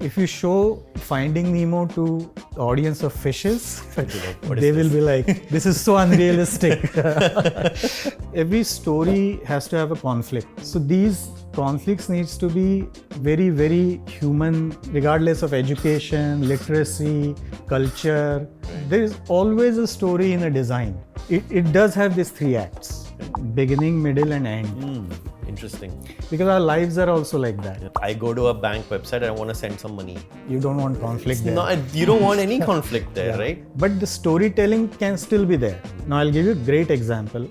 if you show Finding Nemo to the audience of fishes, What they is will be like, this is so unrealistic. Every story has to have a conflict. So these conflicts needs to be very, very human, regardless of education, literacy, culture. There is always a story in a design. It does have these 3 acts, beginning, middle and end. Interesting. Because our lives are also like that. I go to a bank website and I want to send some money. You don't want conflict there. No, you don't want any conflict there, right? But the storytelling can still be there. Now I'll give you a great example.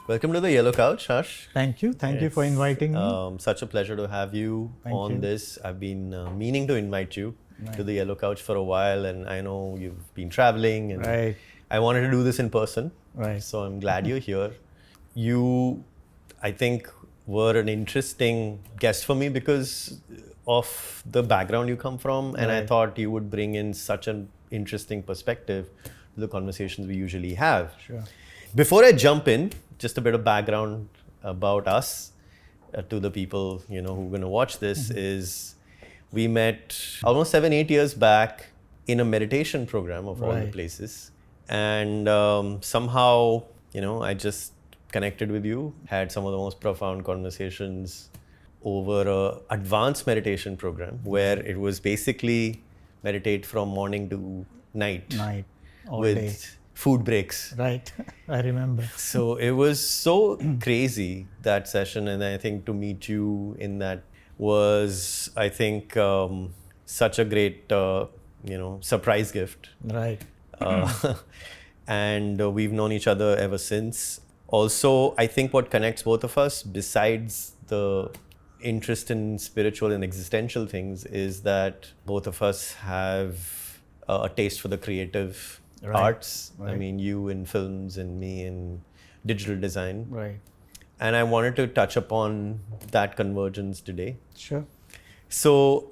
Welcome to the Yellow Couch, Harsh. Thank you. Thank you for inviting me. Such a pleasure to have you on this. I've been meaning to invite you to the Yellow Couch for a while, and I know you've been traveling, and I wanted to do this in person. So I'm glad you're here. You, I think, were an interesting guest for me because of the background you come from, and I thought you would bring in such an interesting perspective to the conversations we usually have. Sure. Before I jump in, just a bit of background about us to the people who are going to watch this is we met almost 7-8 years back in a meditation program of all the places, and somehow I just connected with you, had some of the most profound conversations over a advanced meditation program where it was basically meditate from morning to night All with day. Food breaks. Right. I remember. So it was so crazy, that session, and I think to meet you in that was, I think, such a great, surprise gift. Right. And we've known each other ever since. Also, I think what connects both of us, besides the interest in spiritual and existential things, is that both of us have a taste for the creative arts. I mean, you in films and me in digital design. Right. And I wanted to touch upon that convergence today. Sure. So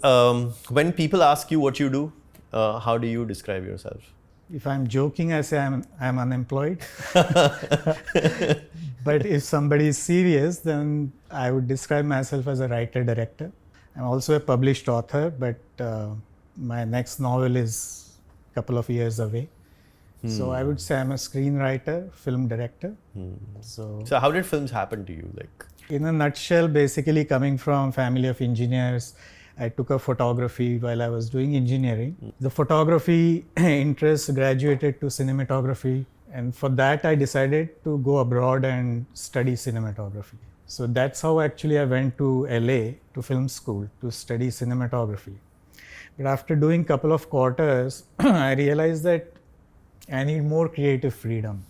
when people ask you what you do, how do you describe yourself? If I'm joking, I say I'm unemployed. But if somebody is serious, then I would describe myself as a writer-director. I'm also a published author, but my next novel is a couple of years away. So I would say I'm a screenwriter, film director. So how did films happen to you? In a nutshell, basically coming from family of engineers, I took up photography while I was doing engineering. The photography interest graduated to cinematography, and for that I decided to go abroad and study cinematography. So that's how actually I went to LA to film school to study cinematography. But after doing a couple of quarters, I realized that I need more creative freedom,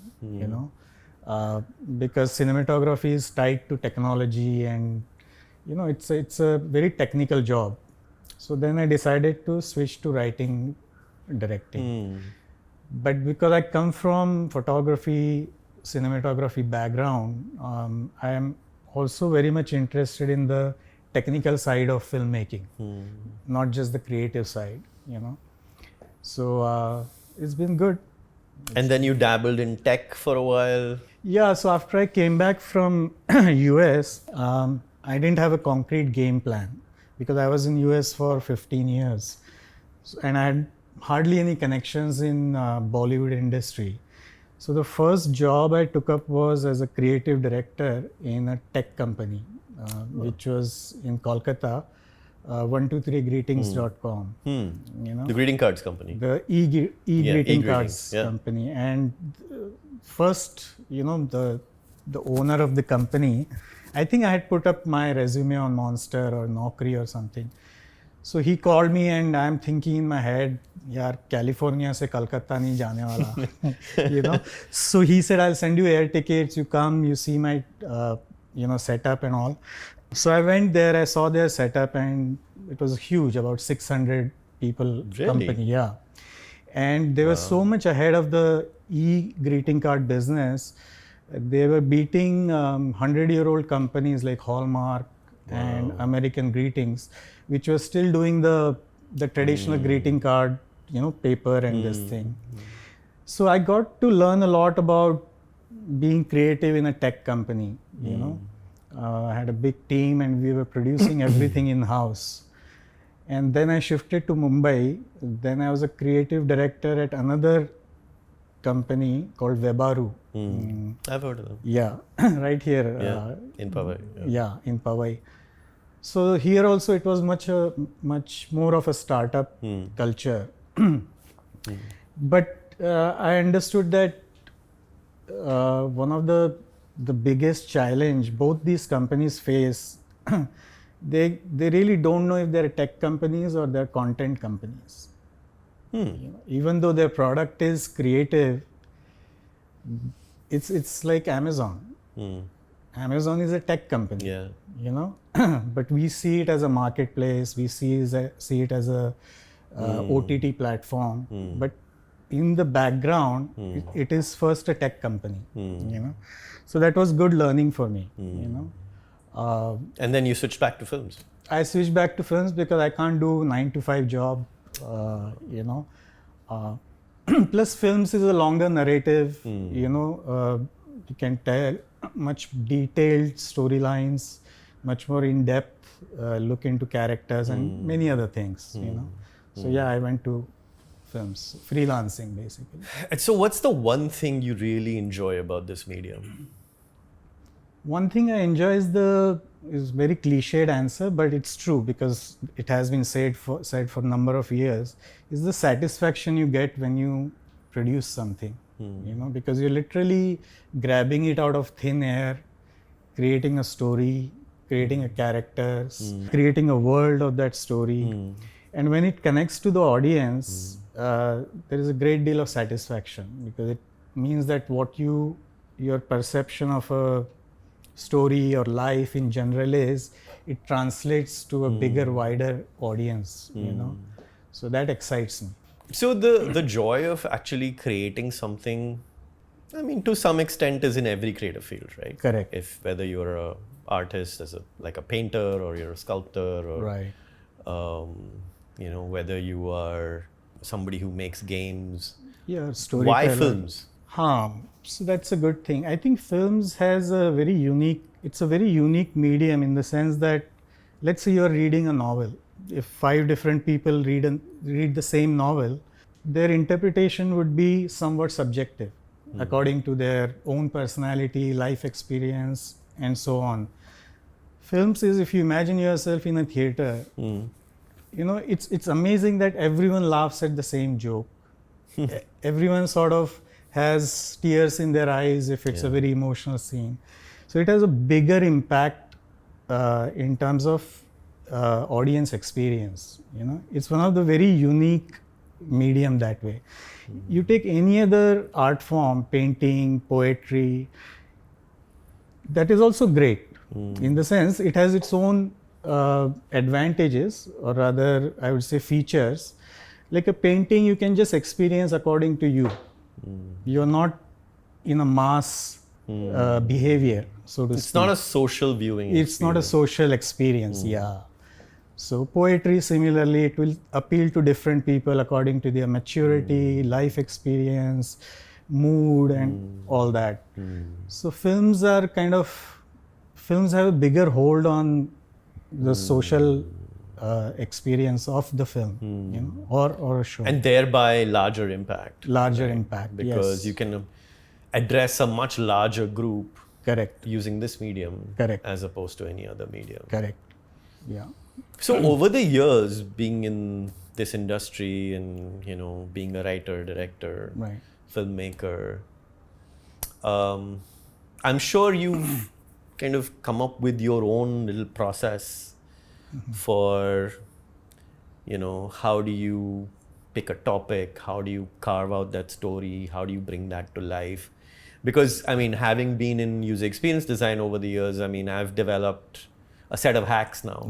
because cinematography is tied to technology, and it's a very technical job. So then I decided to switch to writing, directing. But because I come from photography, cinematography background, I am also very much interested in the technical side of filmmaking, not just the creative side, So it's been good. And then you dabbled in tech for a while. Yeah, so after I came back from US, I didn't have a concrete game plan because I was in US for 15 years. And I had hardly any connections in Bollywood industry. So the first job I took up was as a creative director in a tech company, which was in Kolkata, 123greetings.com. The greeting cards company. The e-greeting cards company. And first, the owner of the company, I think I had put up my resume on Monster or Naukri or something. So he called me, and I'm thinking in my head, yaar, California se Kolkata nahi jaane wala. So he said, I'll send you air tickets, you come, you see my setup and all. So I went there, I saw their setup, and it was huge, about 600 people company. Yeah. And they were so much ahead of the e-greeting card business. They were beating 100-year-old companies like Hallmark and American Greetings, which were still doing the traditional greeting card, paper and this thing. So I got to learn a lot about being creative in a tech company, you know. I had a big team and we were producing everything in-house. And then I shifted to Mumbai. Then I was a creative director at another company called Webaru. I've heard of them. Yeah, right here. In Powai. Yeah, in Powai. So here also it was much more of a startup culture. But I understood that one of the biggest challenge both these companies face, they really don't know if they're tech companies or they're content companies. You know, even though their product is creative, it's like Amazon. Amazon is a tech company. Yeah. You know, but we see it as a marketplace. We see it as a OTT platform. But in the background, it is first a tech company. You know, so that was good learning for me. You know, and then you switched back to films. I switched back to films because I can't do 9-to-5 job. You know, plus films is a longer narrative. You know, you can tell much detailed storylines, much more in depth look into characters and many other things. You know, so yeah, I went to films, freelancing basically. And so, what's the one thing you really enjoy about this medium? One thing I enjoy is very cliched answer, but it's true because it has been said for a number of years, is the satisfaction you get when you produce something. You know, because you're literally grabbing it out of thin air, creating a story, creating a characters, creating a world of that story. And when it connects to the audience, there is a great deal of satisfaction because it means that your perception of a story or life in general is, it translates to a bigger, wider audience, you know. So that excites me. So the joy of actually creating something, I mean, to some extent is in every creative field, right? Correct. If whether you're a artist like a painter or you're a sculptor or, right. You know, whether you are somebody who makes games. Yeah, storyteller. Why films? So that's a good thing. I think films has it's a very unique medium in the sense that, let's say you're reading a novel. If 5 different people read the same novel, their interpretation would be somewhat subjective according to their own personality, life experience, and so on. Films is, if you imagine yourself in a theater, you know, it's amazing that everyone laughs at the same joke. Everyone sort of has tears in their eyes if it's a very emotional scene. So it has a bigger impact in terms of audience experience. You know, it's one of the very unique medium that way. You take any other art form, painting, poetry, that is also great in the sense it has its own advantages, or rather I would say features. Like a painting, you can just experience according to you. You're not in a mass behavior, so to speak. It's not a social viewing experience. It's not a social experience, yeah. So poetry, similarly, it will appeal to different people according to their maturity, life experience, mood, and all that. So films have a bigger hold on the social experience of the film, you know, or a show. And thereby larger impact. Larger impact, because yes. you can address a much larger group. Correct. Using this medium. Correct. As opposed to any other medium. Correct. Yeah. So over the years, being in this industry and, you know, being a writer, director, right. filmmaker, I'm sure you've kind of come up with your own little process for, you know, how do you pick a topic? How do you carve out that story? How do you bring that to life? Because, I mean, having been in user experience design over the years, I mean, I've developed a set of hacks now.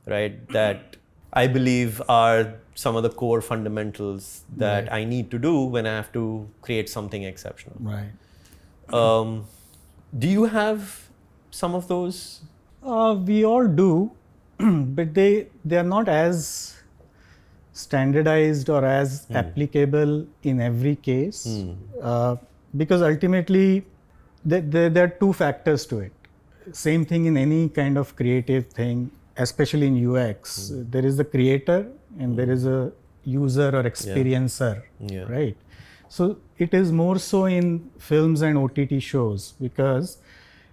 Right, that I believe are some of the core fundamentals that I need to do when I have to create something exceptional. Right. Do you have some of those? We all do, but they are not as standardized or as applicable in every case, because ultimately There are two factors to it. Same thing in any kind of creative thing, especially in UX. There is the creator and there is a user or experiencer, right? So it is more so in films and OTT shows because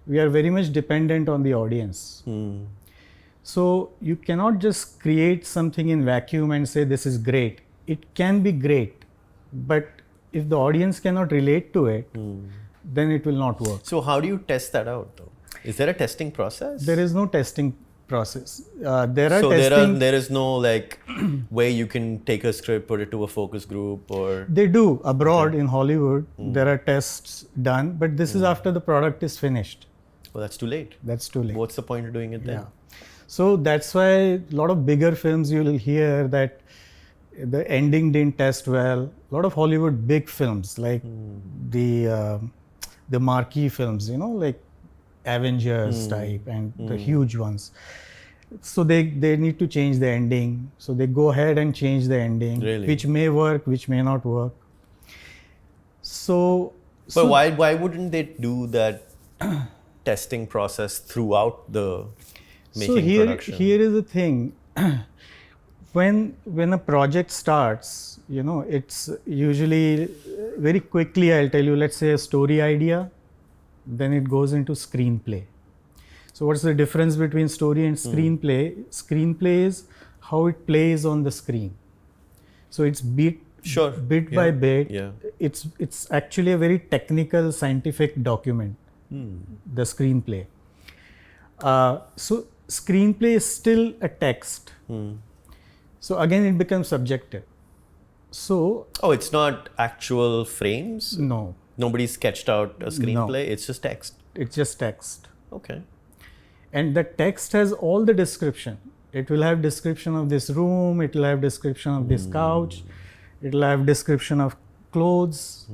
we are very much dependent on the audience. So you cannot just create something in vacuum and say this is great. It can be great, but if the audience cannot relate to it, then it will not work. So how do you test that out though? Is there a testing process? There is no testing process. There is no like way you can take a script, put it to a focus group or... They do abroad in Hollywood. There are tests done, but this is after the product is finished. Well, that's too late. That's too late. What's the point of doing it then? Yeah. So that's why a lot of bigger films you will hear that the ending didn't test well. A lot of Hollywood big films like the marquee films, like Avengers type and the huge ones. So they need to change the ending. So they go ahead and change the ending, which may work, which may not work. But why wouldn't they do that testing process throughout the making production? Here is the thing. When a project starts, it's usually very quickly, I'll tell you, let's say a story idea, then it goes into screenplay. So what's the difference between story and screenplay? Screenplay is how it plays on the screen. So it's bit by bit. Yeah. It's actually a very technical, scientific document, the screenplay. So screenplay is still a text. So again, it becomes subjective. So... Oh, it's not actual frames? No. Nobody sketched out a screenplay? No. It's just text? It's just text. Okay. And the text has all the description. It will have description of this room, it will have description of this couch, it will have description of clothes,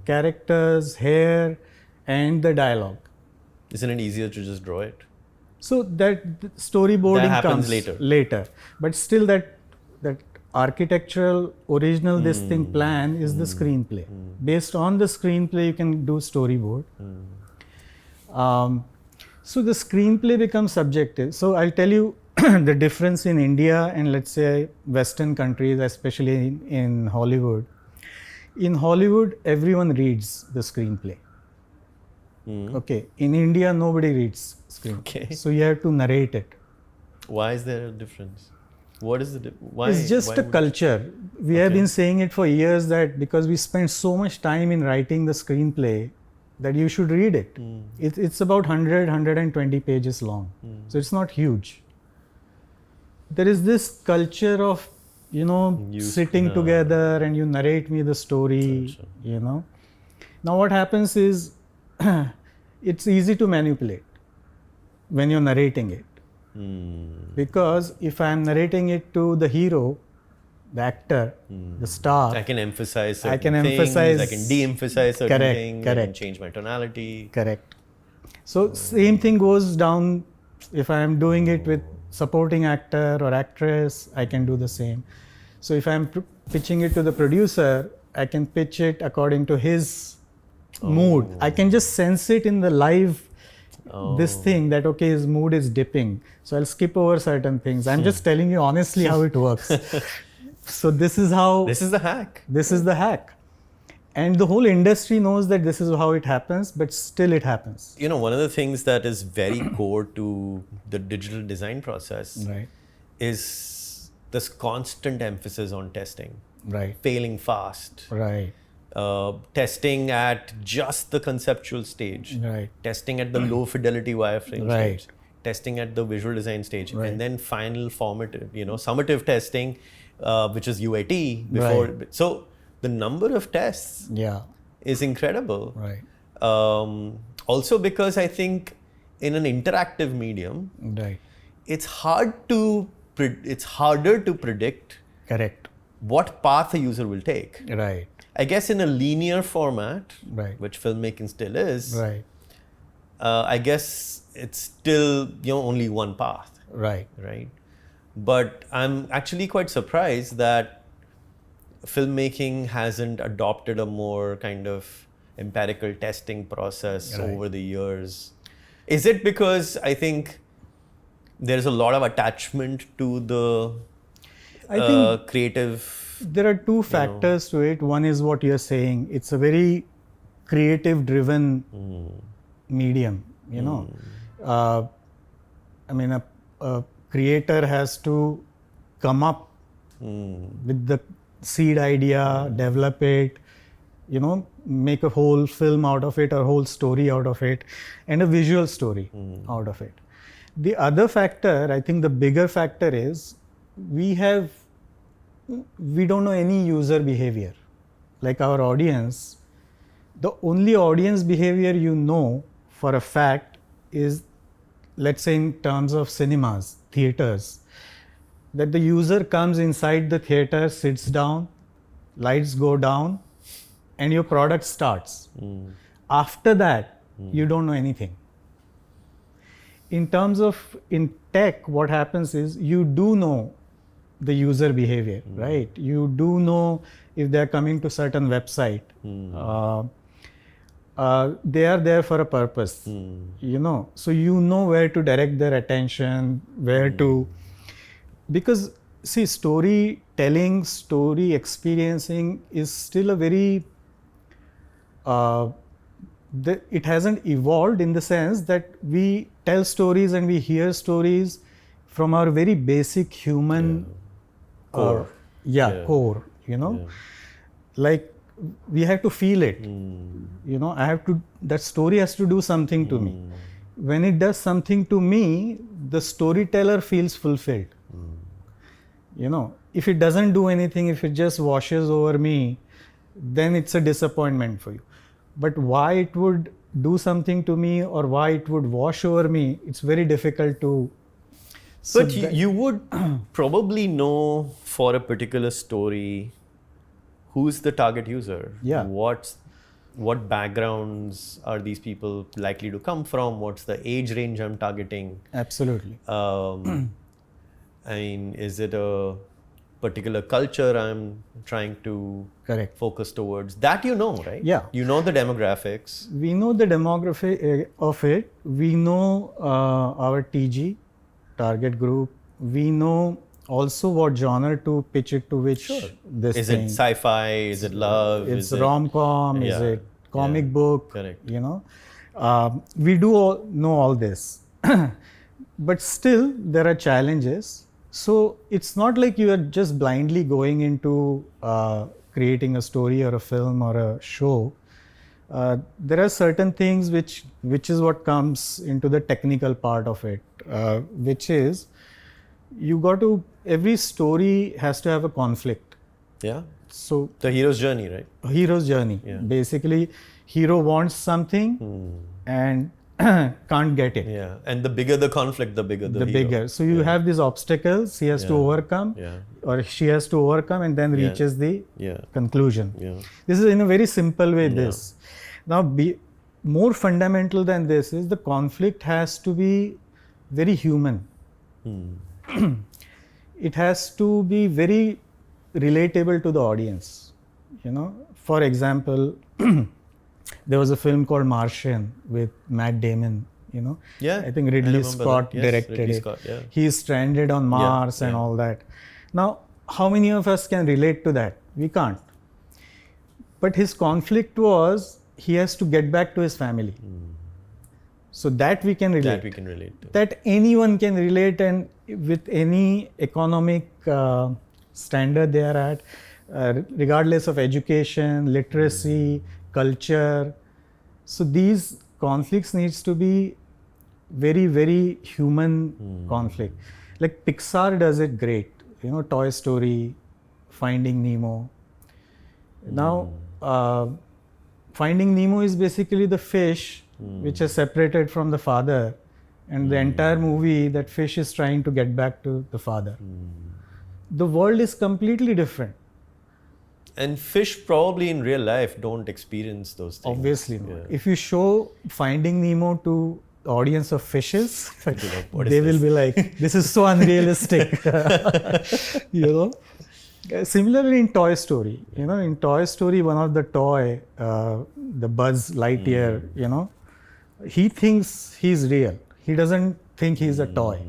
characters, hair, and the dialogue. Isn't it easier to just draw it? So that storyboarding comes later. But still that architectural original this thing plan is the screenplay. Based on the screenplay you can do storyboard. So the screenplay becomes subjective. So I'll tell you the difference in India and let's say Western countries, especially in Hollywood. In Hollywood, everyone reads the screenplay. Okay. In India, nobody reads screenplay. Okay. So you have to narrate it. Why is there a difference? What is the It's just a culture. We have been saying it for years that because we spend so much time in writing the screenplay that you should read it. It's about 120 pages long. So it's not huge. There is this culture of, sitting together and you narrate me the story, Now what happens is it's easy to manipulate when you're narrating it. Because if I'm narrating it to the hero, the actor, the star, I can emphasize certain things, I can de-emphasize certain things, I can change my tonality. Correct. So same thing goes down if I'm doing it with supporting actor or actress, I can do the same. So if I'm pitching it to the producer, I can pitch it according to his mood. I can just sense it in the live this thing that his mood is dipping, so I'll skip over certain things. I'm just telling you honestly how it works. So this is the hack, and the whole industry knows that this is how it happens, but still it happens. One of the things that is very core to the digital design process is this constant emphasis on testing, failing fast, testing at just the conceptual stage, testing at the low fidelity wireframe stage, testing at the visual design stage, and then final formative, summative testing, which is UAT before. So the number of tests is incredible. Also because I think in an interactive medium, it's harder to predict what path a user will take. I guess in a linear format, which filmmaking still is, I guess it's still only one path. But I'm actually quite surprised that filmmaking hasn't adopted a more kind of empirical testing process Right. over the years. Is it because I think there's a lot of attachment to the I think creative? there are two factors to it. One is what you're saying. It's a very creative driven medium, you know. I mean, a creator has to come up with the seed idea, develop it, you know, make a whole film out of it or whole story out of it, and a visual story out of it. The other factor, I think the bigger factor is we don't know any user behavior. Like our audience, the only audience behavior you know for a fact is, let's say in terms of cinemas, theaters, that the user comes inside the theater, sits down, lights go down, and your product starts. After that, you don't know anything. In terms of in tech, what happens is you do know the user behavior, right? You do know if they're coming to certain website. They are there for a purpose, you know. So you know where to direct their attention, where to, because see, storytelling, story experiencing is still a very, it hasn't evolved in the sense that we tell stories and we hear stories from our very basic human core. Core, you know. Like we have to feel it, you know. That story has to do something to me. When it does something to me, the storyteller feels fulfilled. You know, if it doesn't do anything, if it just washes over me, then it's a disappointment for you. But why it would do something to me or why it would wash over me, it's very difficult to. But you would probably know for a particular story who's the target user. Yeah. What backgrounds are these people likely to come from? What's the age range I'm targeting? Absolutely. I mean, is it a particular culture I'm trying to Correct. focus towards? That you know, right? Yeah. You know the demographics. We know the demography of it. We know our TG, target group. We know also what genre to pitch it to, which this Is thing. it sci-fi? Is it love? It's is it rom-com. Is it comic book? Correct. You know, we do know all this, but still there are challenges. So it's not like you are just blindly going into creating a story or a film or a show. There are certain things which is what comes into the technical part of it, which is every story has to have a conflict. Yeah. So the hero's journey, right? Hero's journey. Yeah. Basically, hero wants something and can't get it. Yeah. And the bigger the conflict, the bigger the hero. Bigger. So you have these obstacles he has to overcome, or she has to overcome, and then reaches the conclusion. Yeah. This is in a very simple way. This now more fundamental than this is the conflict has to be very human. It has to be very relatable to the audience. You know, for example, there was a film called Martian with Matt Damon. You know, I think Ridley Scott directed it. He's stranded on Mars and all that. Now, how many of us can relate to that? We can't. But his conflict was he has to get back to his family. So that we can relate. That we can relate to. That anyone can relate, and with any economic standard they are at, regardless of education, literacy, culture. So these conflicts needs to be very, very human conflict. Like Pixar does it great. You know, Toy Story, Finding Nemo. Now, Finding Nemo is basically the fish which is separated from the father, and the entire movie that fish is trying to get back to the father. The world is completely different. And fish probably in real life don't experience those things. Obviously not. If you show Finding Nemo to the audience of fishes, they will be like, this is so unrealistic. You know? Similarly in Toy Story, in Toy Story, one of the toy, the Buzz Lightyear, he thinks he's real. He doesn't think he's a toy.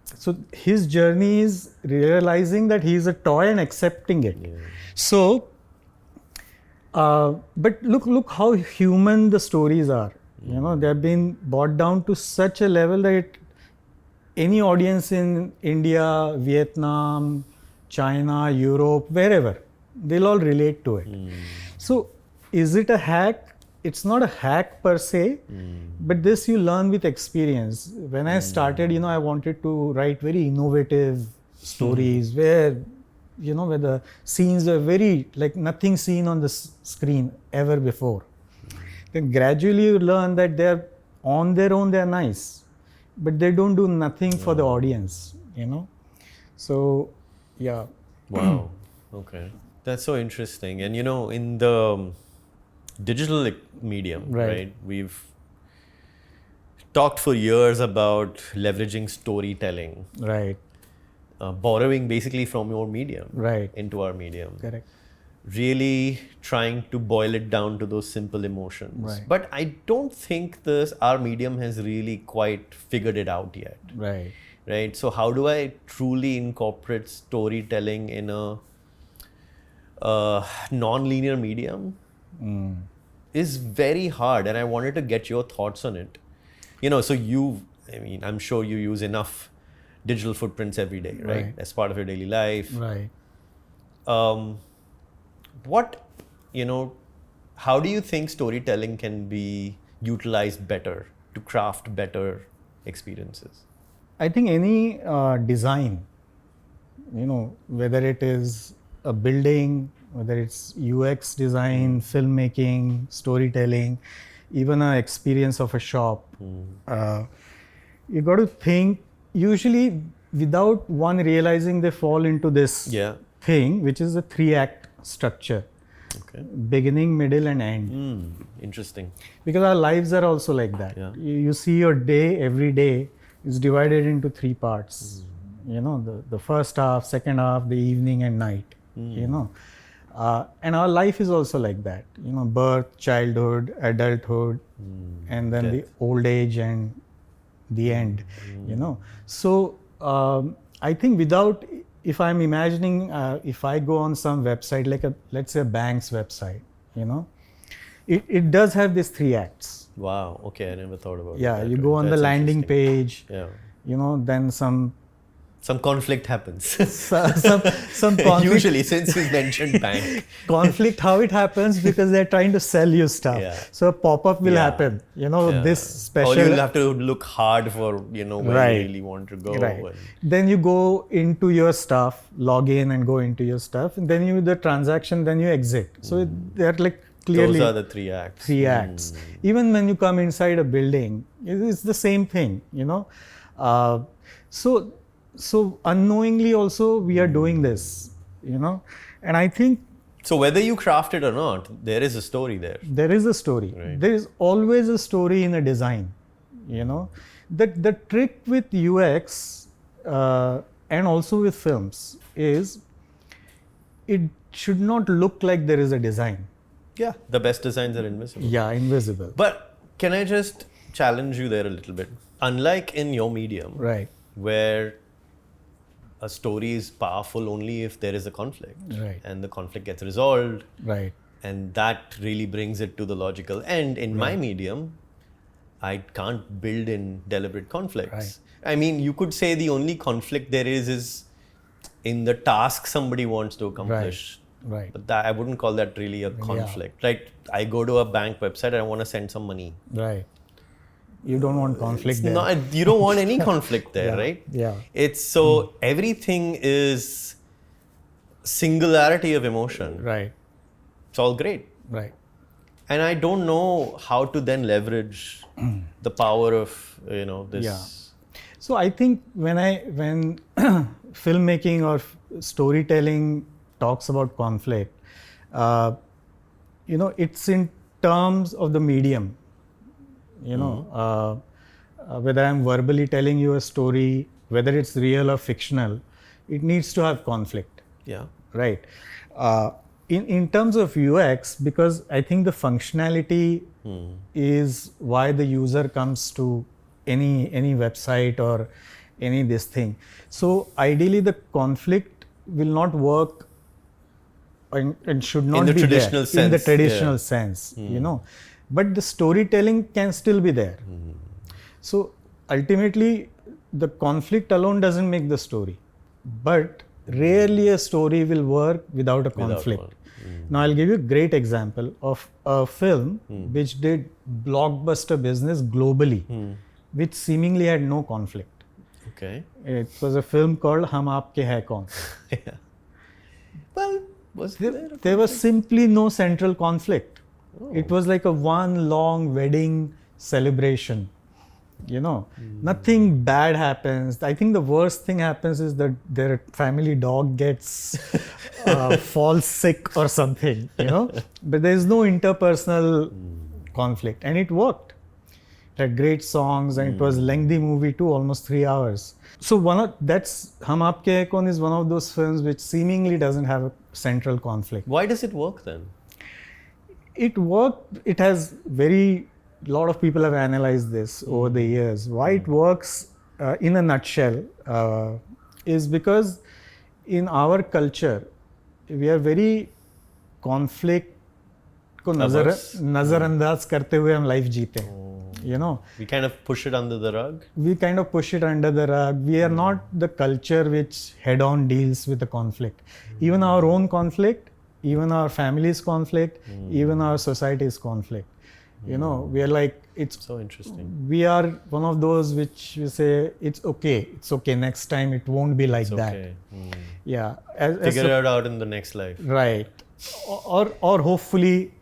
So his journey is realizing that he's a toy and accepting it. Yeah. So, but look how human the stories are. They've been brought down to such a level that any audience in India, Vietnam, China, Europe, wherever, they'll all relate to it. So, is it a hack? It's not a hack per se, but this you learn with experience. When I started, I wanted to write very innovative stories where, where the scenes were very, like nothing seen on the screen ever before. Then gradually you learn that they're on their own, they're nice, but they don't do nothing for the audience, So, yeah. Wow. Okay. That's so interesting. And in the digital medium, right? We've talked for years about leveraging storytelling. Right. Borrowing basically from your medium. Right. Into our medium. Correct. Really trying to boil it down to those simple emotions. Right. But I don't think our medium has really quite figured it out yet. Right. Right. So how do I truly incorporate storytelling in a non-linear medium? Is very hard, and I wanted to get your thoughts on it. So I'm sure you use enough digital footprints every day, right? As part of your daily life. Right. How do you think storytelling can be utilized better to craft better experiences? I think any design, whether it is a building, whether it's UX design, filmmaking, storytelling, even an experience of a shop, you got to think, usually without one realizing, they fall into this thing, which is a 3-act structure. Okay. Beginning, middle and end. Interesting. Because our lives are also like that. Yeah. You see your day, every day is divided into 3 parts. The first half, second half, the evening and night. And our life is also like that. Birth, childhood, adulthood, and then the old age and the end. So I think if I'm imagining, if I go on some website, like let's say a bank's website, it does have these 3 acts. Wow. Okay, I never thought about it. Yeah, you go on the landing page. Yeah. Then some conflict happens. some conflict. Usually, since you mentioned bank. Conflict, how it happens, because they're trying to sell you stuff. Yeah. So a pop-up will happen. This special. Or you'll have to look hard for, where you really want to go. Right. Then you go into your stuff, log in and go into your stuff. And then you do the transaction, then you exit. So they're like clearly. Those are the 3 acts. 3 acts. Even when you come inside a building, it's the same thing, So unknowingly also we are doing this, and I think. So whether you craft it or not, there is a story there. There is a story. Right. There is always a story in a design, The trick with UX and also with films is it should not look like there is a design. Yeah, the best designs are invisible. Yeah, invisible. But can I just challenge you there a little bit? Unlike in your medium, Right. where a story is powerful only if there is a conflict, Right. and the conflict gets resolved, Right. and that really brings it to the logical end. In my medium, I can't build in deliberate conflicts. Right. I mean, you could say the only conflict there is in the task somebody wants to accomplish. Right. But I wouldn't call that really a conflict. Like, I go to a bank website and I want to send some money. Right. You don't want conflict there. No, you don't want any conflict there, right? Yeah. It's so everything is singularity of emotion. Right. It's all great. Right. And I don't know how to then leverage the power of, this. Yeah. So I think when filmmaking or storytelling talks about conflict, it's in terms of the medium. Whether I'm verbally telling you a story, whether it's real or fictional, it needs to have conflict. Yeah. Right. In terms of UX, because I think the functionality is why the user comes to any website or any this thing. So ideally, the conflict will not work and should not the be traditional there in the sense, traditional yeah. sense, but the storytelling can still be there. So ultimately, the conflict alone doesn't make the story, but rarely a story will work without a conflict. one. Now I'll give you a great example of a film which did blockbuster business globally, which seemingly had no conflict. Okay. It was a film called Hum Aapke Hai Kaun. Yeah. Well, was There was simply no central conflict. It was like a one long wedding celebration. Nothing bad happens. I think the worst thing happens is that their family dog gets falls sick or something, but there is no interpersonal conflict, and it worked. It had great songs, and it was a lengthy movie too, almost 3 hours. So that's Hum Aapke Hai Kaun is one of those films which seemingly doesn't have a central conflict. Why does it work then? It worked. It has lot of people have analyzed this over the years. Why it works in a nutshell is because in our culture we are very conflict को नजरअंदाज करते हुए हम life जीते हैं. We kind of push it under the rug. We kind of push it under the rug. We are not the culture which head on deals with the conflict. Even our own conflict, even our family's conflict, even our society's conflict. We are like, it's so interesting. We are one of those which we say it's okay, next time it won't be like that. Okay. Yeah. Figure it out in the next life. Right. Or hopefully,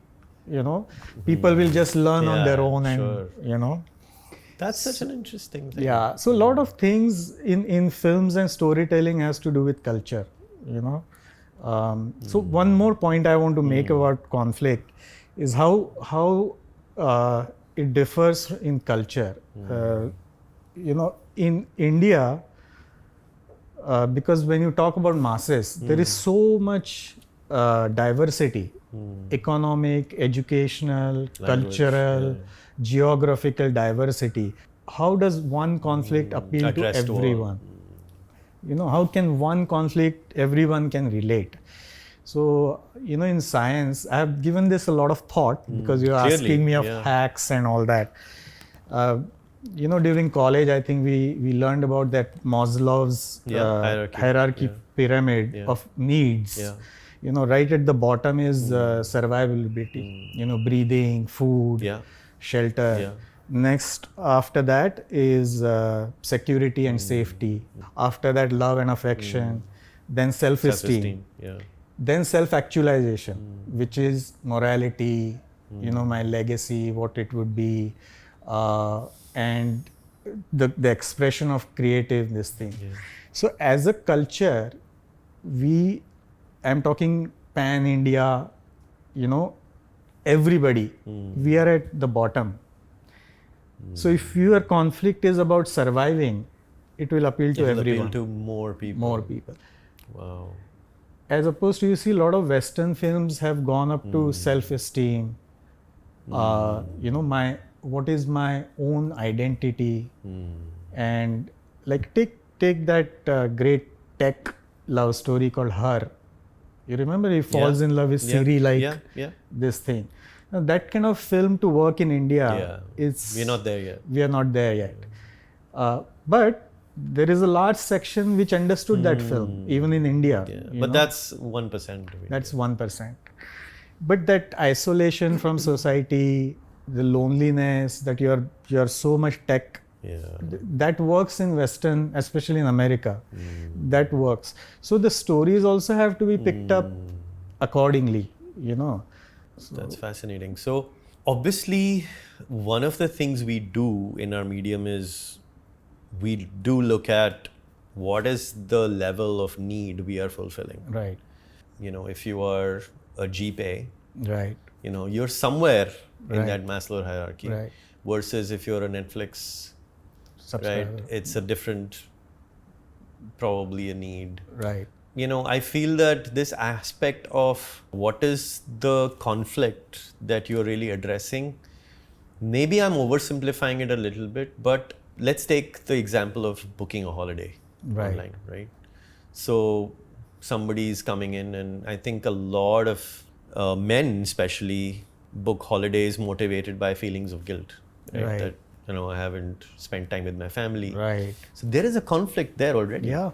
people will just learn on their own, and That's such an interesting thing. Yeah. So a lot of things in films and storytelling has to do with culture. So one more point I want to make about conflict is how it differs in culture. In India, because when you talk about masses, there is so much diversity, economic, educational, cultural, geographical diversity. How does one conflict appeal to everyone? How can one conflict everyone can relate? So, in science, I have given this a lot of thought because you're asking me of hacks and all that. During college, I think we learned about that Maslow's hierarchy pyramid of needs. Right at the bottom is survivability, breathing, food, shelter. Next, after that is security and safety. After that, love and affection. Then self-esteem. Then self-actualization, which is morality, my legacy, what it would be, and the expression of creative, this thing. So as a culture, I'm talking pan-India, everybody, we are at the bottom. So if your conflict is about surviving, it will appeal to everyone. Appeal to more people. More people. Wow. As opposed to, you see, a lot of Western films have gone up to self-esteem. What is my own identity? And like take that great tech love story called Her. You remember he falls in love with Siri, this thing. Now that kind of film to work in India, we're not there yet. We are not there yet. But there is a large section which understood that film, even in India. But that's 1%. That's 1%. But that isolation from society, the loneliness, that you're so much tech, that works in Western, especially in America. That works. So the stories also have to be picked up accordingly, So, that's fascinating. So obviously, one of the things we do in our medium is we do look at what is the level of need we are fulfilling. Right. If you are a GPay, right. You're somewhere in that Maslow hierarchy. Right. Versus if you're a Netflix subscriber, right? It's a different, probably a need. Right. I feel that this aspect of what is the conflict that you're really addressing, maybe I'm oversimplifying it a little bit, but let's take the example of booking a holiday online, right? So somebody is coming in, and I think a lot of men especially book holidays motivated by feelings of guilt, right? That, I haven't spent time with my family. Right. So there is a conflict there already. Yeah.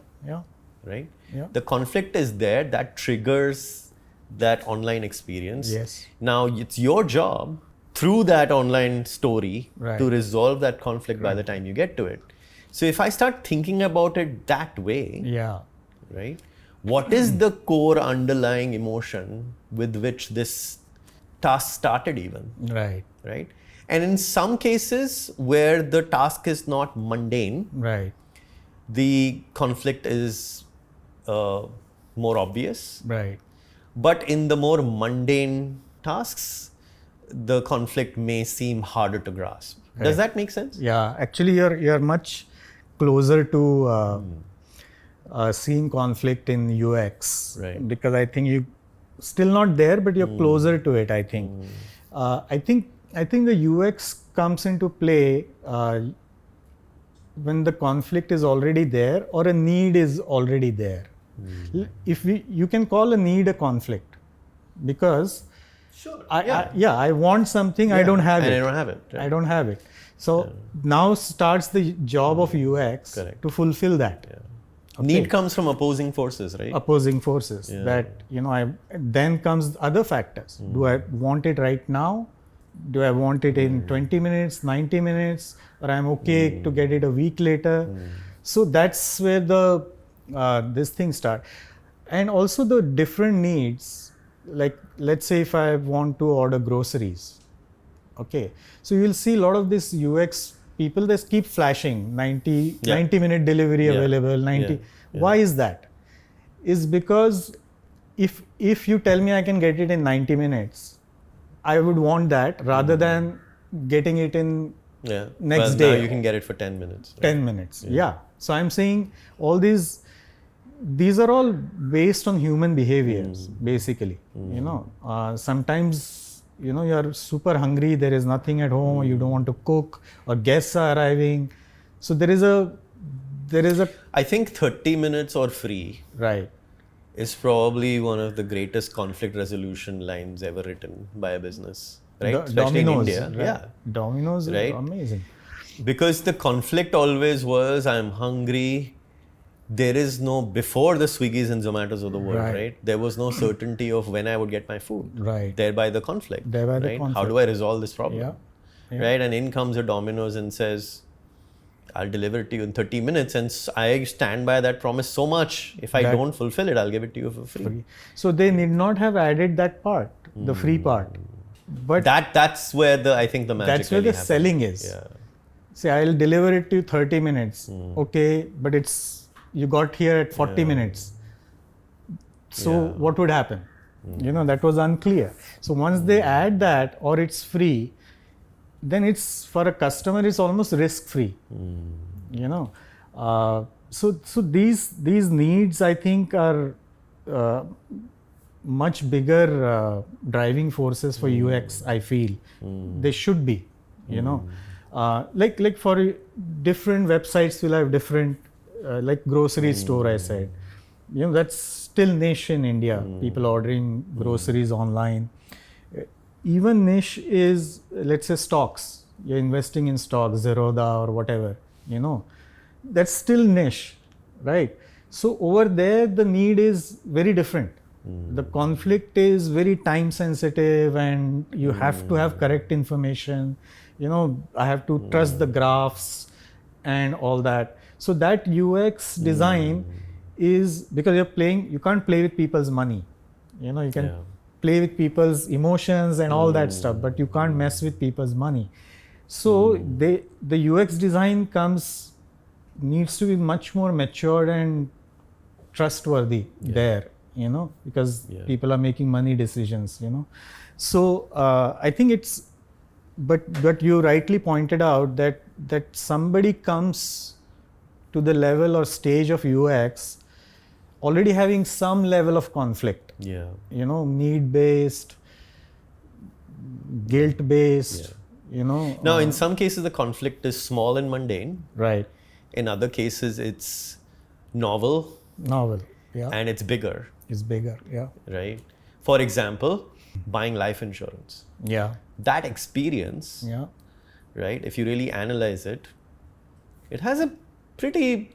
Right? Yeah. The conflict is there that triggers that online experience. Yes. Now it's your job through that online story to resolve that conflict by the time you get to it. So if I start thinking about it that way, right? What is the core underlying emotion with which this task started even? Right? And in some cases where the task is not mundane, the conflict is more obvious. But in the more mundane tasks, the conflict may seem harder to grasp. Does that make sense? Yeah, actually you're much closer to seeing conflict in UX, because I think you still not there, but you're closer to it. I think. I think the UX comes into play when the conflict is already there or a need is already there. You can call a need a conflict, because I want something, I don't have it. I don't have it. So now starts the job of UX to fulfill that. Need comes from opposing forces, right? Opposing forces. That, then comes other factors. Do I want it right now? Do I want it in 20 minutes, 90 minutes, or I'm okay to get it a week later? So that's where this thing start. And also the different needs, like let's say if I want to order groceries, okay. So you'll see a lot of this UX people, they keep flashing 90-minute delivery available, 90. Why is that? Is because if you tell me I can get it in 90 minutes, I would want that rather than getting it in next day. Now you can get it for 10 minutes. Right? 10 minutes, So I'm saying all these are all based on human behaviors, basically. Sometimes, you're super hungry, there is nothing at home, or you don't want to cook, or guests are arriving. So there is a I think 30 minutes or free is probably one of the greatest conflict resolution lines ever written by a business, right? Especially Domino's, in India. Domino's is amazing. Because the conflict always was, I'm hungry. There is no, before the Swiggies and Zomatos of the world, right? There was no certainty of when I would get my food. Thereby the conflict. How do I resolve this problem? Right? And in comes a Domino's and says, I'll deliver it to you in 30 minutes, and I stand by that promise so much. If I don't fulfill it, I'll give it to you for free. So they need not have added that part, the free part. But that's where I think the magic. That's where the selling is. Say, I'll deliver it to you 30 minutes. Okay, but you got here at 40 minutes. So what would happen? That was unclear. So once they add that, or it's free, then it's, for a customer, it's almost risk-free. So these needs, I think, are much bigger driving forces for UX. I feel they should be. Like for different websites will have different, like grocery store. I said, that's still niche in India. People ordering groceries online. Even niche is, let's say, stocks. You're investing in stocks, Zerodha or whatever, that's still niche, right? So over there, the need is very different. The conflict is very time sensitive, and you have to have correct information. I have to trust the graphs and all that. So that UX design is, because you can't play with people's money. You can play with people's emotions and all that stuff, but you can't mess with people's money. So the UX design needs to be much more matured and trustworthy there, because people are making money decisions, So I think but you rightly pointed out that somebody comes to the level or stage of UX already having some level of conflict. Yeah. Need-based, guilt-based, Now, in some cases, the conflict is small and mundane. Right. In other cases, it's novel. Yeah. And it's bigger. It's bigger, yeah. Right? For example, buying life insurance. Yeah. That experience, Yeah. right? If you really analyze it, it has a pretty,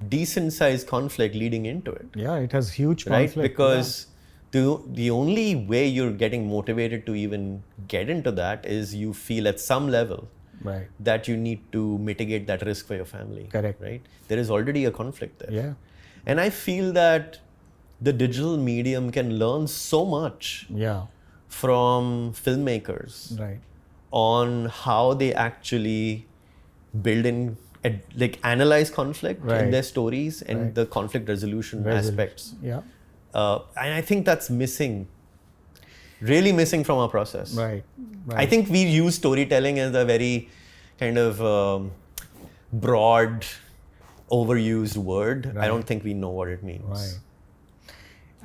decent sized conflict leading into it. Yeah, it has huge Right? conflict. Because the only way you're getting motivated to even get into that is you feel at some level Right. that you need to mitigate that risk for your family. Correct. Right? There is already a conflict there. Yeah. And I feel that the digital medium can learn so much Yeah. from filmmakers Right. on how they actually build in, analyze conflict in Right. their stories and Right. the conflict resolution aspects. Yeah. And I think that's really missing from our process. Right. I think we use storytelling as a very kind of broad, overused word. Right. I don't think we know what it means. Right.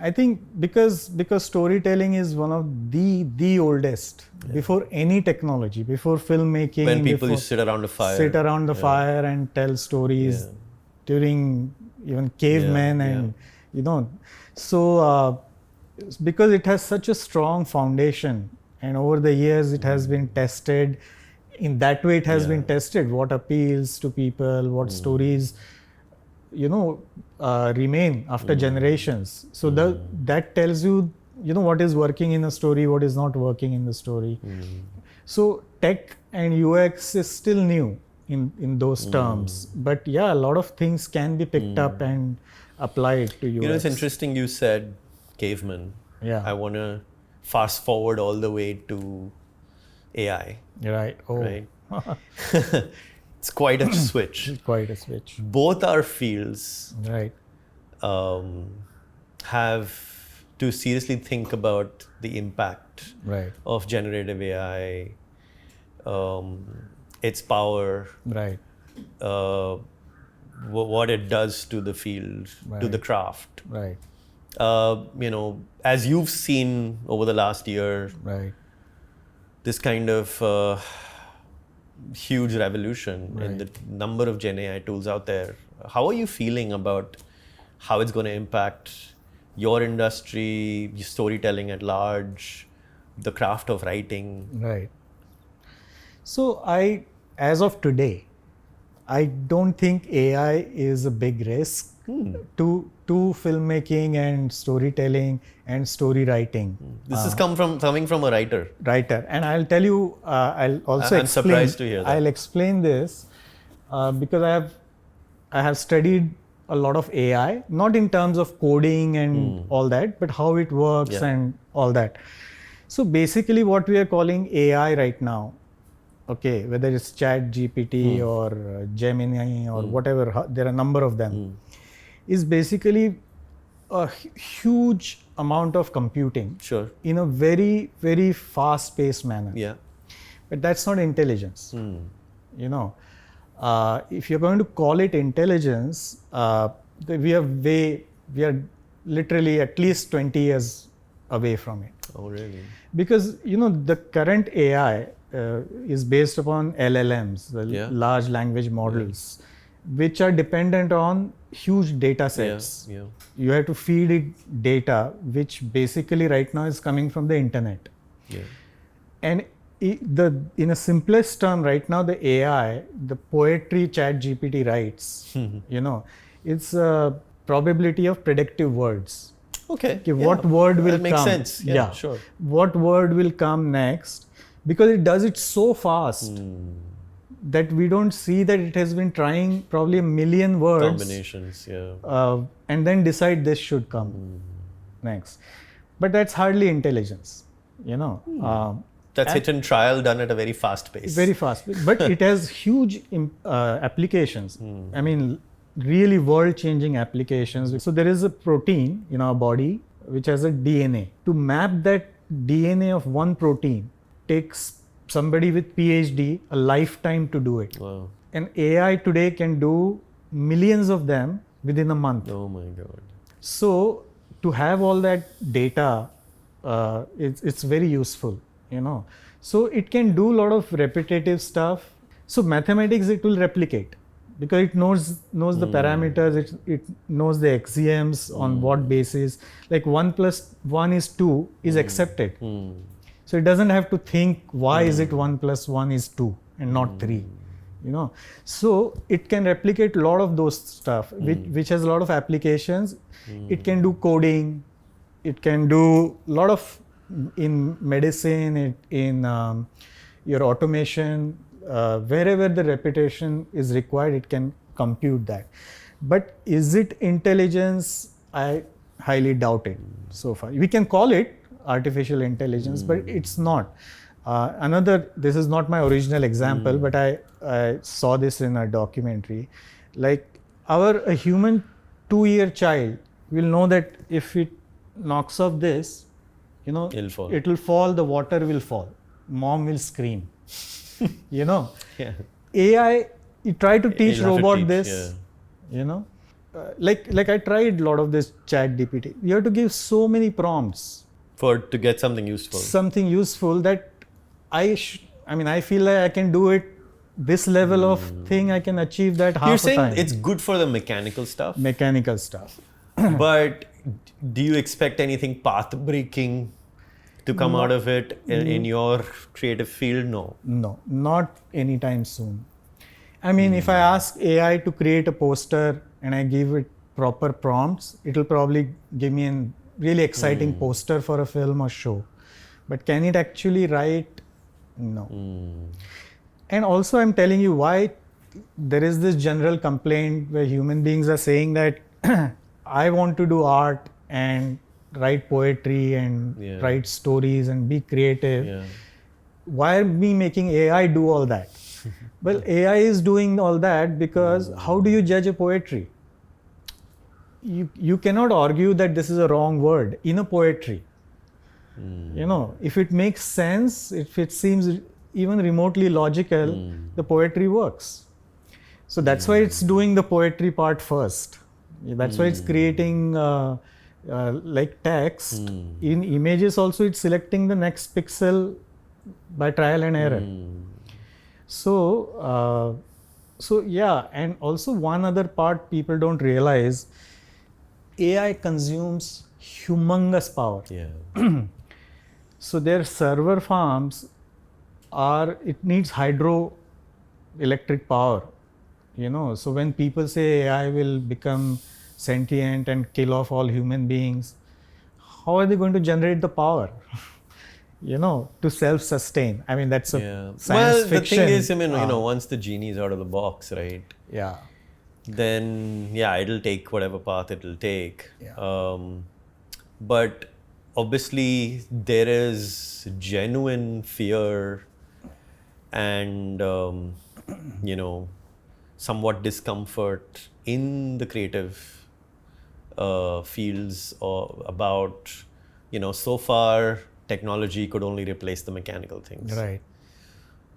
I think because storytelling is one of the oldest, before any technology, before filmmaking. When people used to sit around a fire. Sit around the fire and tell stories during even cavemen and, So because it has such a strong foundation and over the years it has been tested, in that way it has been tested, what appeals to people, what stories remain after generations. So that tells you, what is working in a story, what is not working in the story. So tech and UX is still new in those terms. But yeah, a lot of things can be picked up and applied to UX. It's interesting you said caveman. Yeah. I want to fast forward all the way to AI. Right. Oh. Right? It's quite a switch. Quite a switch. Both our fields Right. have to seriously think about the impact Right. of generative AI, its power, Right. what it does to the field, to the craft. Right. As you've seen over the last year, Right. this kind of huge revolution in the number of Gen AI tools out there. How are you feeling about how it's going to impact your industry, your storytelling at large, the craft of writing? Right. So as of today, I don't think AI is a big risk to filmmaking and storytelling and story writing. This is coming from a writer. And I'll tell you, I'll also I'm explain. surprised to hear that. I'll explain this because I have studied a lot of AI, not in terms of coding and all that, but how it works and all that. So basically what we are calling AI right now, okay, whether it's Chat GPT or Gemini or whatever, there are a number of them, is basically a huge amount of computing in a very, very fast-paced manner. Yeah. But that's not intelligence. If you're going to call it intelligence, we are literally at least 20 years away from it. Oh, really? Because, the current AI is based upon LLMs, large language models, which are dependent on huge data sets. Yeah. You have to feed it data, which basically right now is coming from the internet. Yeah. And in a simplest term right now, the AI, the poetry Chat GPT writes, it's a probability of predictive words. Okay. What word will come? That makes sense. Yeah, sure. What word will come next? Because it does it so fast that we don't see that it has been trying probably a million words. Combinations, and then decide this should come next. But that's hardly intelligence, That's hit and trial done at a very fast pace. Very fast. But it has huge applications. I mean, really world-changing applications. So there is a protein in our body which has a DNA. To map that DNA of one protein takes somebody with PhD a lifetime to do it. Wow. And AI today can do millions of them within a month. Oh my God. So to have all that data, it's very useful, So it can do a lot of repetitive stuff. So mathematics, it will replicate because it knows the parameters, it knows the axioms on what basis. Like 1 + 1 is 2 is accepted. So it doesn't have to think why is it 1 + 1 is 2 and not 3. So it can replicate a lot of those stuff, which has a lot of applications. It can do coding, it can do a lot of in medicine, in your automation, wherever the repetition is required, it can compute that. But is it intelligence? I highly doubt it so far. We can call it artificial intelligence, but it's not. This is not my original example, but I saw this in a documentary. Like a human 2-year child will know that if it knocks off this, it will fall, the water will fall, mom will scream. Yeah. AI, you try to teach robot this, like I tried a lot of this chat GPT. You have to give so many prompts to get something useful. Something useful that I feel like I can do it. This level of thing I can achieve that half You're a time. saying it's good for the mechanical stuff? Mechanical stuff. But do you expect anything path-breaking to come out of it in your creative field? No. No, not anytime soon. If I ask AI to create a poster and I give it proper prompts, it will probably give me a really exciting poster for a film or show. But can it actually write? No. And also I'm telling you why there is this general complaint where human beings are saying that I want to do art and write poetry and write stories and be creative. Yeah. Why are we making AI do all that? Well, AI is doing all that because how do you judge a poetry? You cannot argue that this is a wrong word in a poetry. If it makes sense, if it seems even remotely logical, the poetry works. So that's why it's doing the poetry part first. That's why it's creating like text. In images also, it's selecting the next pixel by trial and error. So yeah, and also one other part people don't realize, AI consumes humongous power. Yeah. So their server farms it needs hydroelectric power, So when people say AI will become sentient and kill off all human beings, how are they going to generate the power, to self-sustain? That's a science fiction. The thing is, once the genie is out of the box, right? Yeah. Then, it'll take whatever path it'll take. Yeah. But obviously, there is genuine fear and, somewhat discomfort in the creative fields about, so far technology could only replace the mechanical things. Right.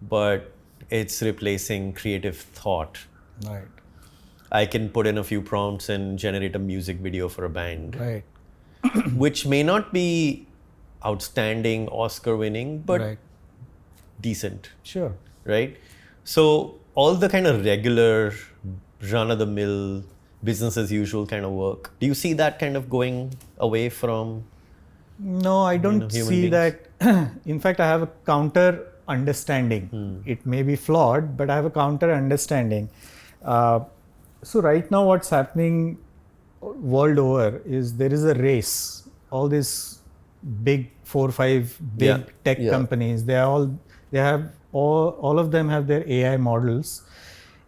But it's replacing creative thought. Right. I can put in a few prompts and generate a music video for a band. Right. Which may not be outstanding, Oscar-winning, but decent. Sure. Right? So all the kind of regular, run-of-the-mill, business-as-usual kind of work, do you see that kind of going away from? No, I don't see that. In fact, I have a counter understanding. It may be flawed, but I have a counter understanding. So right now what's happening world over is there is a race. All these big 4 or 5 big tech companies, all of them have their AI models,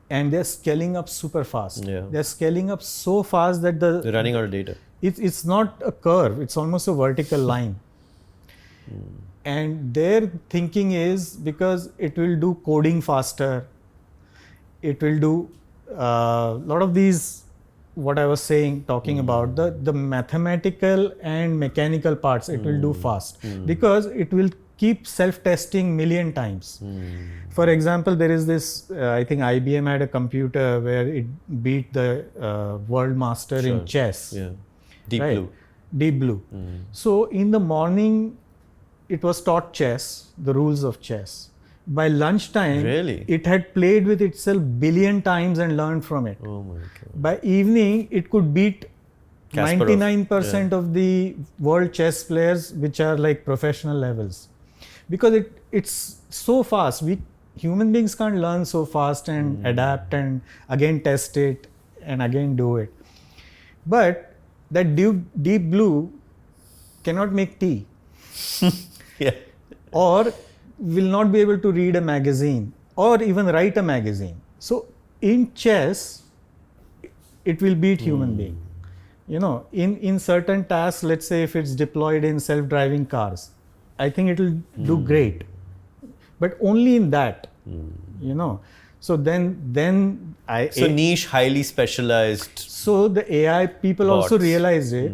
and they're scaling up super fast. They're scaling up so fast that they're running out of data. It's not a curve, it's almost a vertical line. And their thinking is because it will do coding faster, it will do a lot of these, what I was talking about, the mathematical and mechanical parts, it will do fast because it will keep self-testing million times. For example, there is this, I think IBM had a computer where it beat the world master in chess. Yeah. Deep right? Blue. Deep Blue. So in the morning, it was taught chess, the rules of chess. By lunchtime, Really? it had played with itself billion times and learned from it. Oh my God. By evening, it could beat Kasparov. 99% of the world chess players, which are like professional levels. Because it's so fast. We human beings can't learn so fast and adapt and again test it and again do it. But that deep blue cannot make tea. Yeah. Or will not be able to read a magazine or even write a magazine. So in chess, it will beat human being. You know, in certain tasks, let's say if it's deployed in self-driving cars, I think it will do great. But only in that, you know. So then So niche, highly specialized. So the AI people bots. also realized it.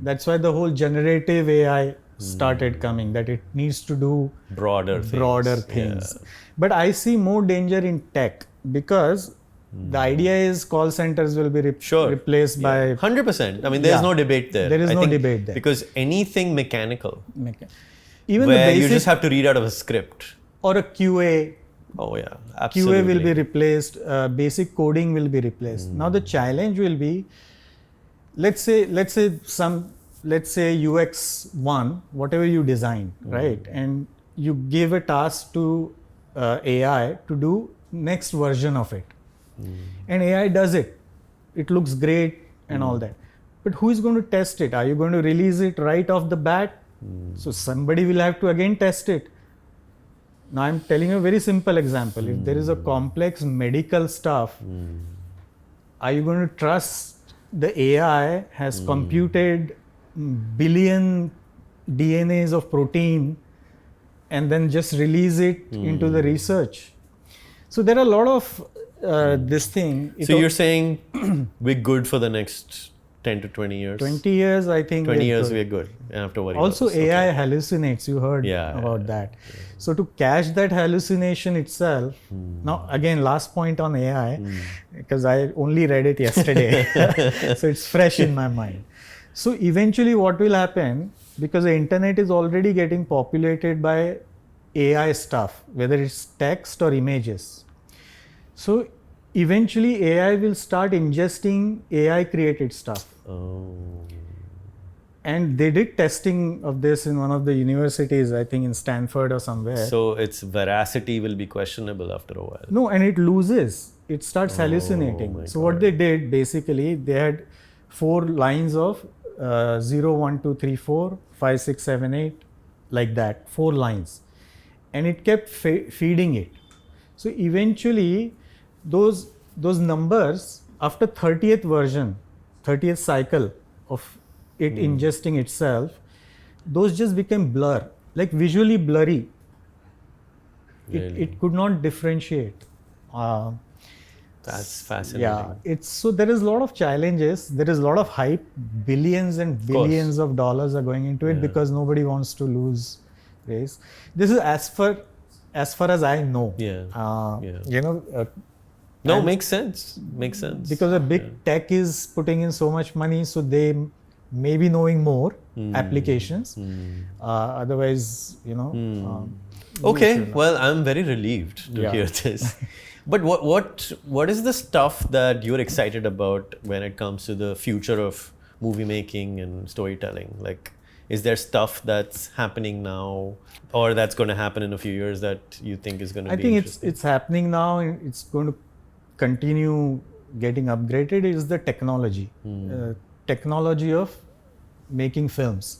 That's why the whole generative AI started coming, that it needs to do Broader things. Yeah. But I see more danger in tech because the idea is call centers will be replaced by 100%. I mean, there's no debate there. There is no debate there. Because anything mechanical, even where the basic, you just have to read out of a script. Or a QA. Oh yeah, absolutely. QA will be replaced. Basic coding will be replaced. Now the challenge will be, let's say UX1, whatever you design, right? And you give a task to AI to do next version of it. And AI does it. It looks great and all that. But who is going to test it? Are you going to release it right off the bat? So somebody will have to again test it. Now I'm telling you a very simple example. If there is a complex medical stuff, are you going to trust the AI has computed billion DNAs of protein and then just release it into the research? So there are a lot of this thing. So you're saying we're good for the next 10 to 20 years? 20 years, I think. 20 years, we're good. You don't have to worry also, about this. AI hallucinates. You heard about that. So to catch that hallucination itself, now again, last point on AI, because I only read it yesterday, so it's fresh in my mind. So eventually what will happen, because the internet is already getting populated by AI stuff, whether it's text or images. So eventually AI will start ingesting AI created stuff. And they did testing of this in one of the universities, I think in Stanford or somewhere. So its veracity will be questionable after a while. No, and it loses. It starts hallucinating. So what they did, basically, they had 4 lines of 0, 1, 2, 3, 4, 5, 6, 7, 8, like that, 4 lines. And it kept feeding it. So eventually, those numbers, after 30th version, 30th cycle of it ingesting itself, those just became blur, like visually blurry. Really? It could not differentiate. That's fascinating. Yeah, so there is a lot of challenges. There is a lot of hype. Billions and billions of dollars are going into it because nobody wants to lose race. This is as far as I know. You know. No, makes sense. Makes sense. Because a big tech is putting in so much money, so they may be knowing more applications. Otherwise, you know. Okay, well, I'm very relieved to hear this. But what is the stuff that you're excited about when it comes to the future of movie making and storytelling? Like, is there stuff that's happening now or that's going to happen in a few years that you think is going to be interesting? I think it's happening now and it's going to continue getting upgraded. Is the technology. Technology of making films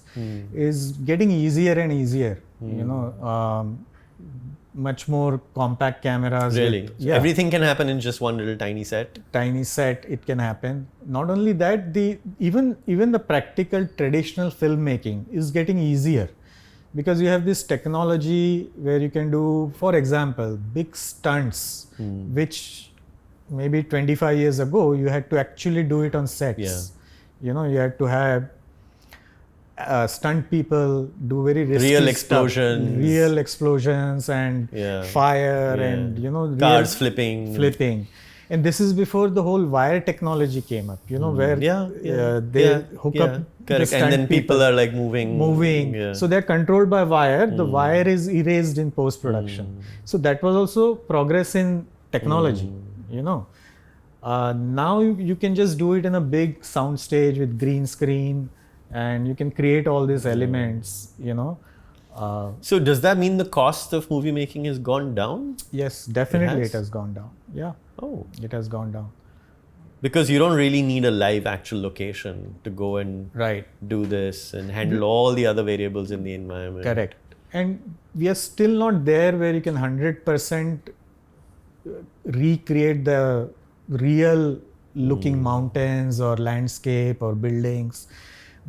is getting easier and easier. You know, much more compact cameras. Really? So everything can happen in just one little tiny set? Tiny set, it can happen. Not only that, even the practical traditional filmmaking is getting easier because you have this technology where you can do, for example, big stunts, which maybe 25 years ago you had to actually do it on sets. You know, you had to have stunt people do very risky real stuff. explosions. Real explosions and fire and cars flipping. And this is before the whole wire technology came up, where they hook up the stunt and then people are like moving. Yeah. So they're controlled by wire. The wire is erased in post-production. So that was also progress in technology, Now you can just do it in a big sound stage with green screen, and you can create all these elements, So does that mean the cost of movie making has gone down? Yes, definitely it has gone down. Yeah. Oh. It has gone down. Because you don't really need a live actual location to go and do this and handle all the other variables in the environment. Correct. And we are still not there where you can 100% recreate the real looking mountains or landscape or buildings.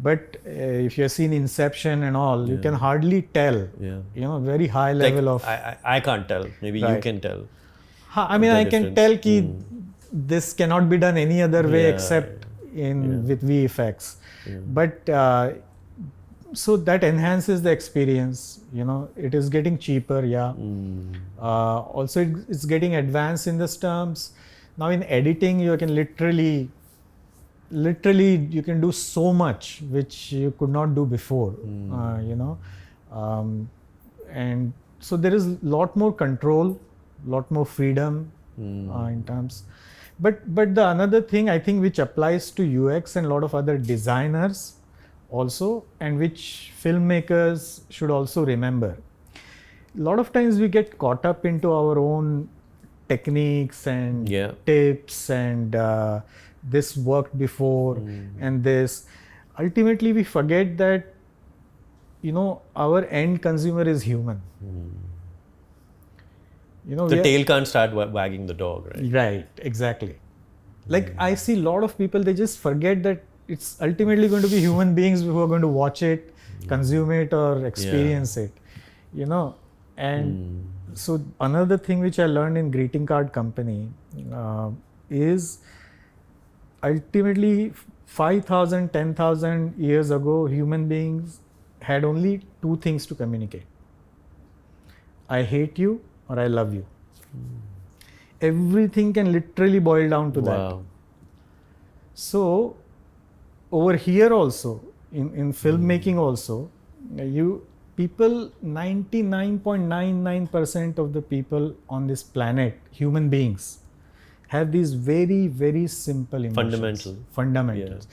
But if you've seen Inception and all, you can hardly tell, very high level of... I can't tell. Maybe you can tell. I mean, I can tell that this cannot be done any other way except with VFX. But so that enhances the experience. It is getting cheaper. Also, it's getting advanced in this terms. Now in editing, you can literally you can do so much which you could not do before. And so there is a lot more control, lot more freedom in terms. But the another thing I think which applies to UX and a lot of other designers also, and which filmmakers should also remember. A lot of times we get caught up into our own techniques and tips and this worked before and this. Ultimately we forget that our end consumer is human. The tail can't start wagging the dog, right? Right, exactly. Like I see a lot of people, they just forget that it's ultimately going to be human beings who are going to watch it, consume it or experience it, And so another thing which I learned in greeting card company is ultimately 5,000, 10,000 years ago, human beings had only two things to communicate. I hate you or I love you. Everything can literally boil down to that. So over here also, in filmmaking also, 99.99% of the people on this planet, human beings, have these very, very simple emotions. Fundamentals.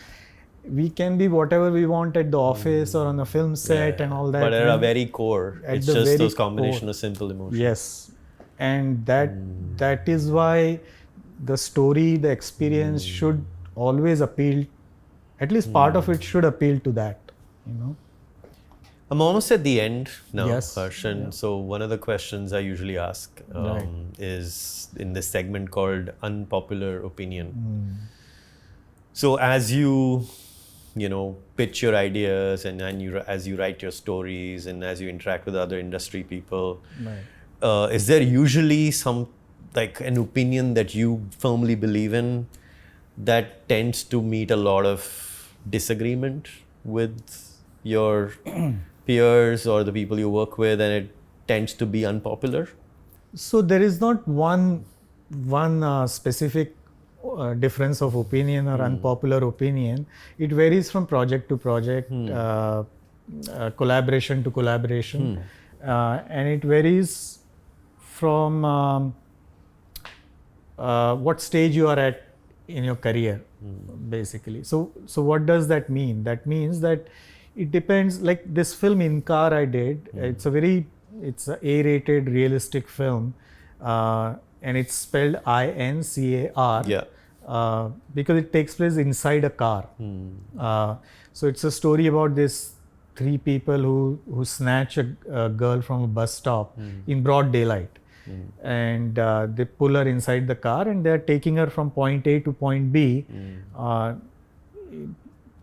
We can be whatever we want at the office or on a film set and all that. But at a very core, it's just those combination of simple emotions. Yes. And that is why the story, the experience should always appeal, at least part of it should appeal to that, I'm almost at the end now, Harsh. And so one of the questions I usually ask is in this segment called Unpopular Opinion. So as you pitch your ideas and as you write your stories and as you interact with other industry people, is there usually an opinion that you firmly believe in that tends to meet a lot of disagreement with your peers or the people you work with, and it tends to be unpopular? So there is not one specific difference of opinion or unpopular opinion. It varies from project to project, collaboration to collaboration, and it varies from what stage you are at in your career, basically. So what does that mean? That means that it depends. Like this film Incar I did, it's a A-rated realistic film, and it's spelled INCAR. Because it takes place inside a car. So it's a story about this 3 people who snatch a girl from a bus stop in broad daylight. And they pull her inside the car and they're taking her from point A to point B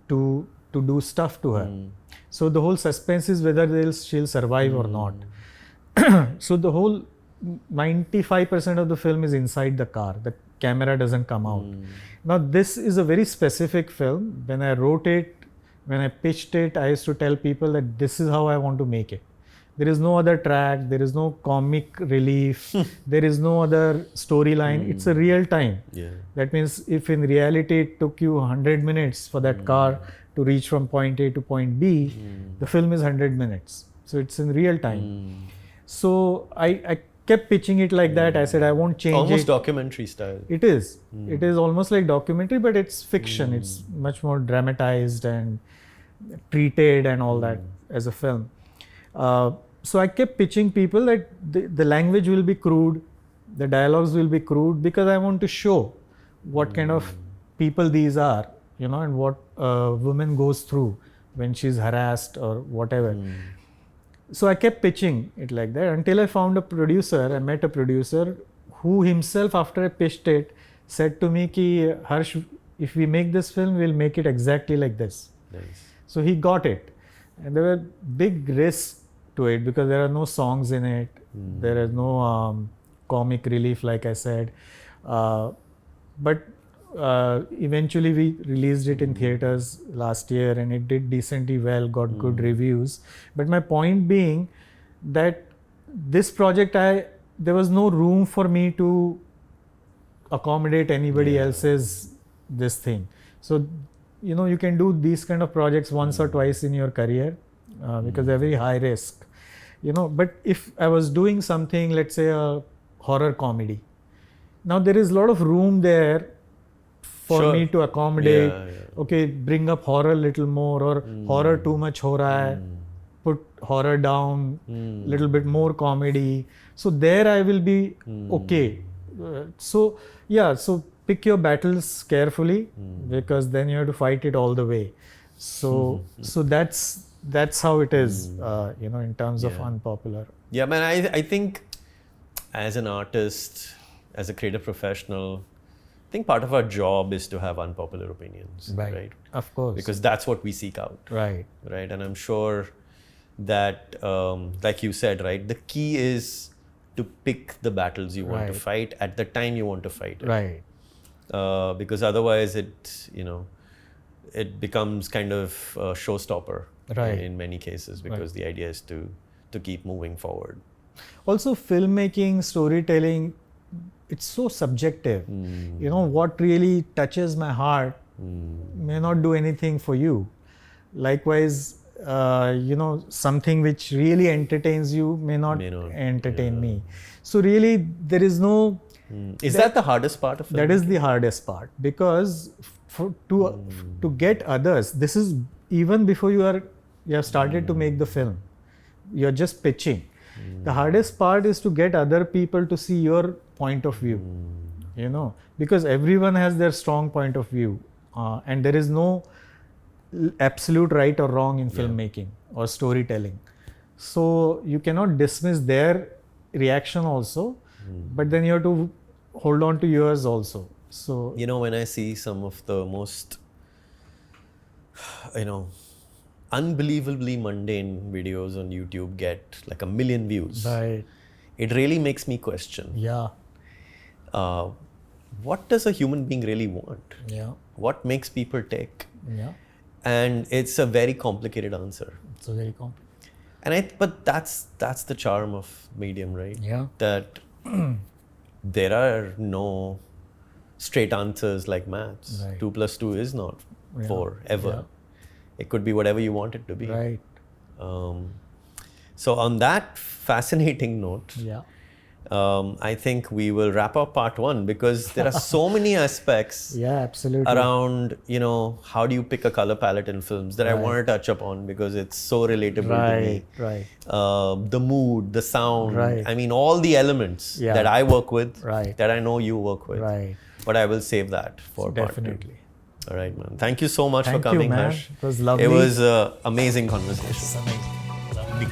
to do stuff to her. So the whole suspense is whether she'll survive or not. So the whole 95% of the film is inside the car. The camera doesn't come out. Now this is a very specific film. When I wrote it, When I pitched it, I used to tell people that this is how I want to make it. There is no other track, there is no comic relief, there is no other storyline. It's a real time. Yeah. That means if in reality it took you 100 minutes for that car to reach from point A to point B, the film is 100 minutes. So it's in real time. So I kept pitching it like that. I said I won't change Almost it. documentary style. It is. It is almost like documentary, but it's fiction. It's much more dramatized and treated and all that as a film. So I kept pitching people that the language will be crude, the dialogues will be crude, because I want to show what kind of people these are, and what a woman goes through when she's harassed or whatever. So I kept pitching it like that until I found a producer. I met a producer who himself, after I pitched it, said to me, ki, Harsh, if we make this film, we'll make it exactly like this. Nice. So he got it. And there were big risks to it because there are no songs in it. There is no comic relief, like I said. But eventually we released it in theaters last year and it did decently well, got good reviews. But my point being that this project, there was no room for me to accommodate anybody else's this thing. So, you can do these kind of projects once or twice in your career because they're very high risk. But if I was doing something, let's say a horror comedy, now there is a lot of room there for me to accommodate. Okay, bring up horror a little more, or horror too much ho raha hai, put horror down, little bit more comedy. So there I will be okay. So pick your battles carefully because then you have to fight it all the way. So that's how it is, in terms of unpopular. Yeah, man, I think as an artist, as a creative professional, I think part of our job is to have unpopular opinions, right? Of course. Because that's what we seek out. Right. And I'm sure that, like you said, right, the key is to pick the battles you want to fight at the time you want to fight it. Right. Because otherwise it becomes kind of a showstopper in many cases, because the idea is to keep moving forward. Also, filmmaking, storytelling, it's so subjective. What really touches my heart may not do anything for you. Likewise, something which really entertains you may not entertain me. So really, there is no... Is that the hardest part of it? That is the hardest part, because to get others, this is even before you have started to make the film. You're just pitching. The hardest part is to get other people to see your point of view, because everyone has their strong point of view, and there is no absolute right or wrong in filmmaking or storytelling. So you cannot dismiss their reaction also, but then you have to hold on to yours also. So when I see some of the most unbelievably mundane videos on YouTube get like 1 million views, it really makes me question. What does a human being really want? What makes people tick? And it's a very complicated answer. It's a very complicated. But that's the charm of medium, right? That there are no straight answers like maths. 2 + 2 is not 4 ever. It could be whatever you want it to be. So on that fascinating note, I think we will wrap up part 1, because there are so many aspects around, how do you pick a color palette in films that I want to touch upon, because it's so relatable to me. The mood, the sound, I mean, all the elements that I work with, that I know you work with. But I will save that for part 2. All right, man. Thank you so much for coming, Harsh. It was lovely. It was an amazing conversation. It's amazing.